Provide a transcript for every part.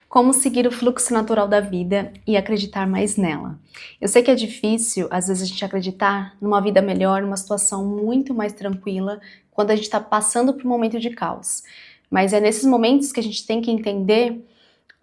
Como seguir o fluxo natural da vida e acreditar mais nela. Eu sei que é difícil, às vezes, a gente acreditar numa vida melhor, numa situação muito mais tranquila, quando a gente está passando por um momento de caos. Mas é nesses momentos que a gente tem que entender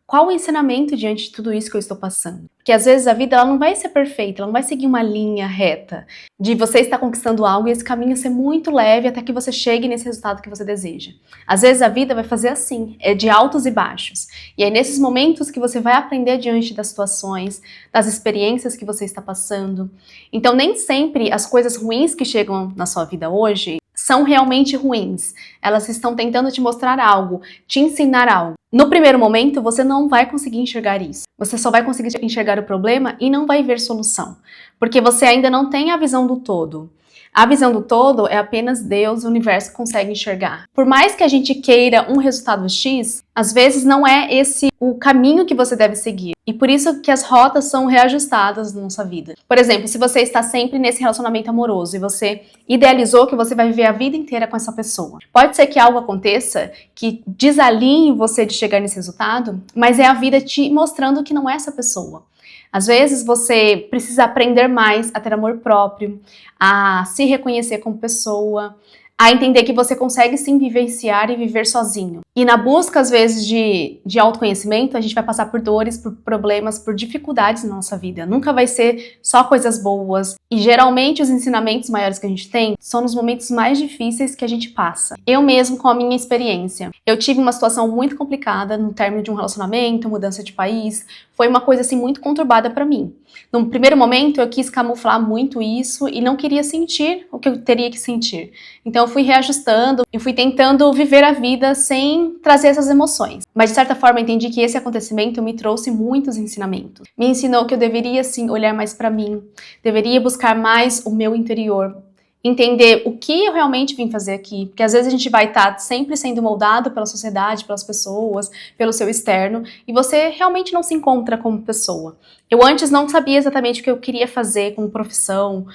qual o ensinamento diante de tudo isso que eu estou passando. Porque às vezes a vida ela não vai ser perfeita, ela não vai seguir uma linha reta de você estar conquistando algo e esse caminho ser muito leve até que você chegue nesse resultado que você deseja. Às vezes a vida vai fazer assim, é de altos e baixos. E é nesses momentos que você vai aprender diante das situações, das experiências que você está passando. Então nem sempre as coisas ruins que chegam na sua vida hoje são realmente ruins. Elas estão tentando te mostrar algo, te ensinar algo. No primeiro momento, você não vai conseguir enxergar isso. Você só vai conseguir enxergar o problema e não vai ver solução. Porque você ainda não tem a visão do todo. A visão do todo é apenas Deus, o universo que consegue enxergar. Por mais que a gente queira um resultado X, às vezes não é esse o caminho que você deve seguir. E por isso que as rotas são reajustadas na nossa vida. Por exemplo, se você está sempre nesse relacionamento amoroso e você idealizou que você vai viver a vida inteira com essa pessoa, pode ser que algo aconteça que desalinhe você de chegar nesse resultado, mas é a vida te mostrando que não é essa pessoa. Às vezes você precisa aprender mais a ter amor próprio, a se reconhecer como pessoa, a entender que você consegue sim vivenciar e viver sozinho. E na busca, às vezes, de autoconhecimento, a gente vai passar por dores, por problemas, por dificuldades na nossa vida. Nunca vai ser só coisas boas. E geralmente os ensinamentos maiores que a gente tem são nos momentos mais difíceis que a gente passa. Eu mesmo, com a minha experiência, eu tive uma situação muito complicada no término de um relacionamento, mudança de país. Foi uma coisa assim muito conturbada para mim. No primeiro momento eu quis camuflar muito isso e não queria sentir o que eu teria que sentir. Então eu fui reajustando e fui tentando viver a vida sem trazer essas emoções. Mas de certa forma eu entendi que esse acontecimento me trouxe muitos ensinamentos. Me ensinou que eu deveria sim olhar mais para mim, deveria buscar mais o meu interior. Entender o que eu realmente vim fazer aqui, porque às vezes a gente vai estar sempre sendo moldado pela sociedade, pelas pessoas, pelo seu externo, e você realmente não se encontra como pessoa. Eu antes não sabia exatamente o que eu queria fazer como profissão,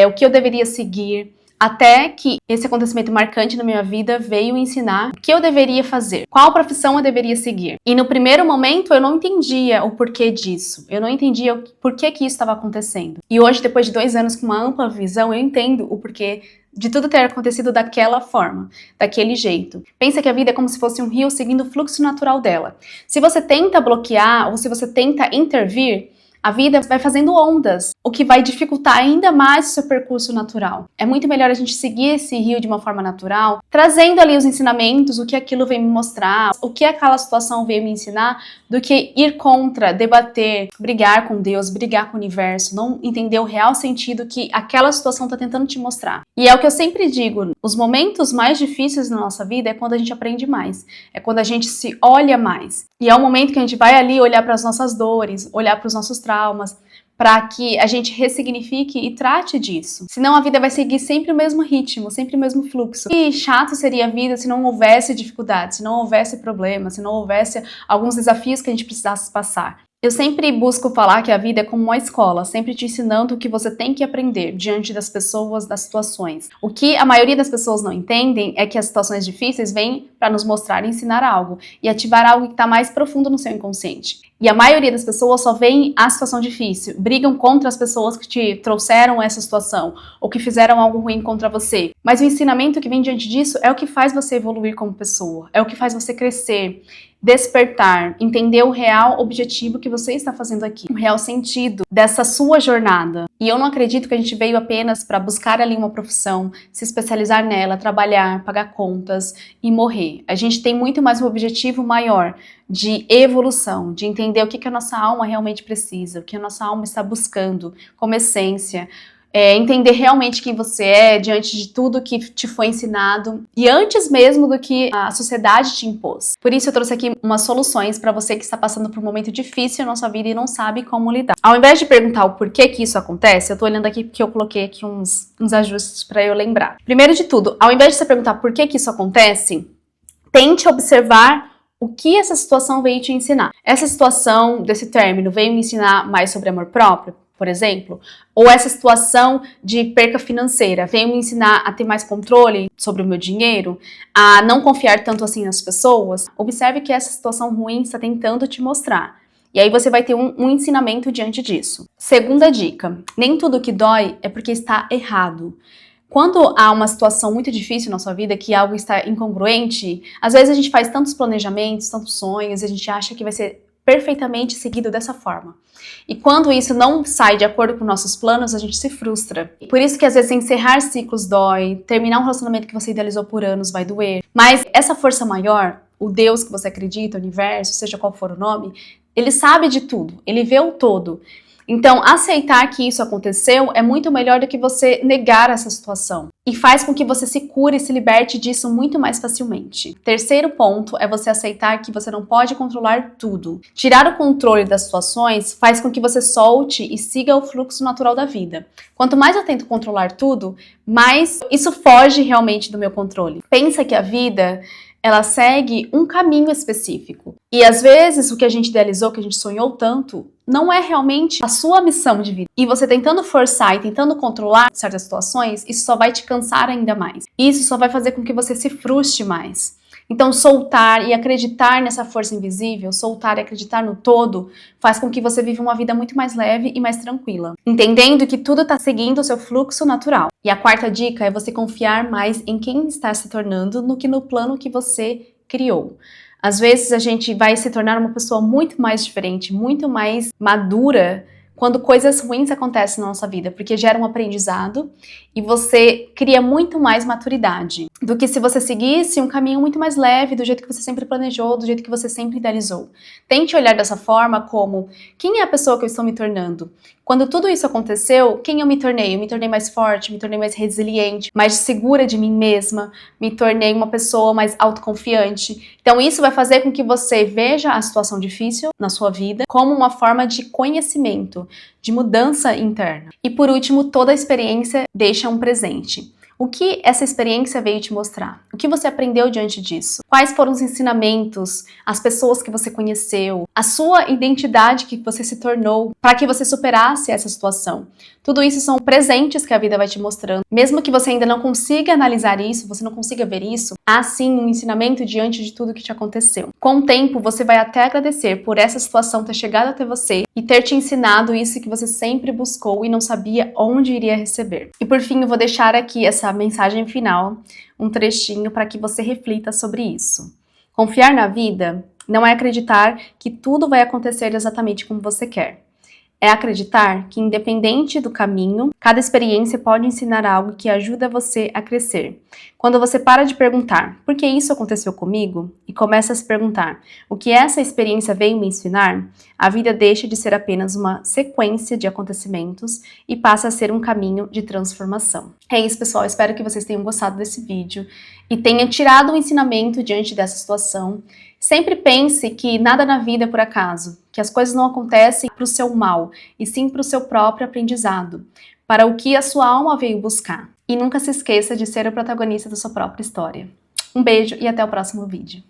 o que eu deveria seguir, até que esse acontecimento marcante na minha vida veio ensinar o que eu deveria fazer, qual profissão eu deveria seguir. E no primeiro momento eu não entendia o porquê disso, eu não entendia o porquê que isso estava acontecendo. E hoje, depois de 2 anos com uma ampla visão, eu entendo o porquê de tudo ter acontecido daquela forma, daquele jeito. Pensa que a vida é como se fosse um rio seguindo o fluxo natural dela. Se você tenta bloquear ou se você tenta intervir, a vida vai fazendo ondas, o que vai dificultar ainda mais o seu percurso natural. É muito melhor a gente seguir esse rio de uma forma natural, trazendo ali os ensinamentos, o que aquilo veio me mostrar, o que aquela situação veio me ensinar, do que ir contra, debater, brigar com Deus, brigar com o universo, não entender o real sentido que aquela situação está tentando te mostrar. E é o que eu sempre digo, os momentos mais difíceis na nossa vida é quando a gente aprende mais, é quando a gente se olha mais. E é o momento que a gente vai ali olhar para as nossas dores, olhar para os nossos traumas, para que a gente ressignifique e trate disso. Senão a vida vai seguir sempre o mesmo ritmo, sempre o mesmo fluxo. E chato seria a vida se não houvesse dificuldades, se não houvesse problemas, se não houvesse alguns desafios que a gente precisasse passar. Eu sempre busco falar que a vida é como uma escola, sempre te ensinando o que você tem que aprender diante das pessoas, das situações. O que a maioria das pessoas não entendem é que as situações difíceis vêm para nos mostrar e ensinar algo e ativar algo que está mais profundo no seu inconsciente. E a maioria das pessoas só vê a situação difícil, brigam contra as pessoas que te trouxeram essa situação ou que fizeram algo ruim contra você. Mas o ensinamento que vem diante disso é o que faz você evoluir como pessoa, é o que faz você crescer, despertar, entender o real objetivo que você está fazendo aqui, o real sentido dessa sua jornada. E eu não acredito que a gente veio apenas para buscar ali uma profissão, se especializar nela, trabalhar, pagar contas e morrer. A gente tem muito mais um objetivo maior de evolução, de entender o que a nossa alma realmente precisa, o que a nossa alma está buscando como essência, entender realmente quem você é diante de tudo que te foi ensinado e antes mesmo do que a sociedade te impôs. Por isso eu trouxe aqui umas soluções para você que está passando por um momento difícil na sua vida e não sabe como lidar. Ao invés de perguntar o porquê que isso acontece, eu tô olhando aqui porque eu coloquei aqui uns ajustes para eu lembrar. Primeiro de tudo, ao invés de você perguntar por que isso acontece, tente observar o que essa situação veio te ensinar. Essa situação desse término veio me ensinar mais sobre amor próprio? por exemplo, ou essa situação de perca financeira veio me ensinar a ter mais controle sobre o meu dinheiro, a não confiar tanto assim nas pessoas, observe que essa situação ruim está tentando te mostrar. E aí você vai ter um ensinamento diante disso. Segunda dica, nem tudo que dói é porque está errado. Quando há uma situação muito difícil na sua vida, que algo está incongruente, às vezes a gente faz tantos planejamentos, tantos sonhos, e a gente acha que vai ser perfeitamente seguido dessa forma. E quando isso não sai de acordo com nossos planos, a gente se frustra. Por isso que às vezes encerrar ciclos dói, terminar um relacionamento que você idealizou por anos vai doer. Mas essa força maior, o Deus que você acredita, o universo, seja qual for o nome, ele sabe de tudo, ele vê o todo. Então, aceitar que isso aconteceu é muito melhor do que você negar essa situação. E faz com que você se cure e se liberte disso muito mais facilmente. Terceiro ponto é você aceitar que você não pode controlar tudo. Tirar o controle das situações faz com que você solte e siga o fluxo natural da vida. Quanto mais eu tento controlar tudo, mais isso foge realmente do meu controle. Pensa que a vida, ela segue um caminho específico. E às vezes o que a gente idealizou, que a gente sonhou tanto, não é realmente a sua missão de vida. E você tentando forçar e tentando controlar certas situações, isso só vai te cansar ainda mais. Isso só vai fazer com que você se frustre mais. Então, soltar e acreditar nessa força invisível, soltar e acreditar no todo, faz com que você viva uma vida muito mais leve e mais tranquila, entendendo que tudo está seguindo o seu fluxo natural. E a quarta dica é você confiar mais em quem está se tornando do que no plano que você criou. Às vezes a gente vai se tornar uma pessoa muito mais diferente, muito mais madura, quando coisas ruins acontecem na nossa vida, porque gera um aprendizado e você cria muito mais maturidade do que se você seguisse um caminho muito mais leve, do jeito que você sempre planejou, do jeito que você sempre idealizou. Tente olhar dessa forma como, quem é a pessoa que eu estou me tornando? Quando tudo isso aconteceu, quem eu me tornei? Eu me tornei mais forte, me tornei mais resiliente, mais segura de mim mesma, me tornei uma pessoa mais autoconfiante. Então isso vai fazer com que você veja a situação difícil na sua vida como uma forma de conhecimento, de mudança interna. E por último, toda a experiência deixa um presente. O que essa experiência veio te mostrar? O que você aprendeu diante disso? Quais foram os ensinamentos, as pessoas que você conheceu, a sua identidade que você se tornou para que você superasse essa situação? Tudo isso são presentes que a vida vai te mostrando. Mesmo que você ainda não consiga analisar isso, você não consiga ver isso, há sim um ensinamento diante de tudo que te aconteceu. Com o tempo, você vai até agradecer por essa situação ter chegado até você e ter te ensinado isso que você sempre buscou e não sabia onde iria receber. E por fim, eu vou deixar aqui essa mensagem final, um trechinho para que você reflita sobre isso. Confiar na vida não é acreditar que tudo vai acontecer exatamente como você quer. É acreditar que, independente do caminho, cada experiência pode ensinar algo que ajuda você a crescer. Quando você para de perguntar por que isso aconteceu comigo e começa a se perguntar o que essa experiência veio me ensinar, a vida deixa de ser apenas uma sequência de acontecimentos e passa a ser um caminho de transformação. É isso, pessoal. Espero que vocês tenham gostado desse vídeo e tenham tirado um ensinamento diante dessa situação. Sempre pense que nada na vida é por acaso, que as coisas não acontecem para o seu mal, e sim para o seu próprio aprendizado, para o que a sua alma veio buscar. E nunca se esqueça de ser o protagonista da sua própria história. Um beijo e até o próximo vídeo.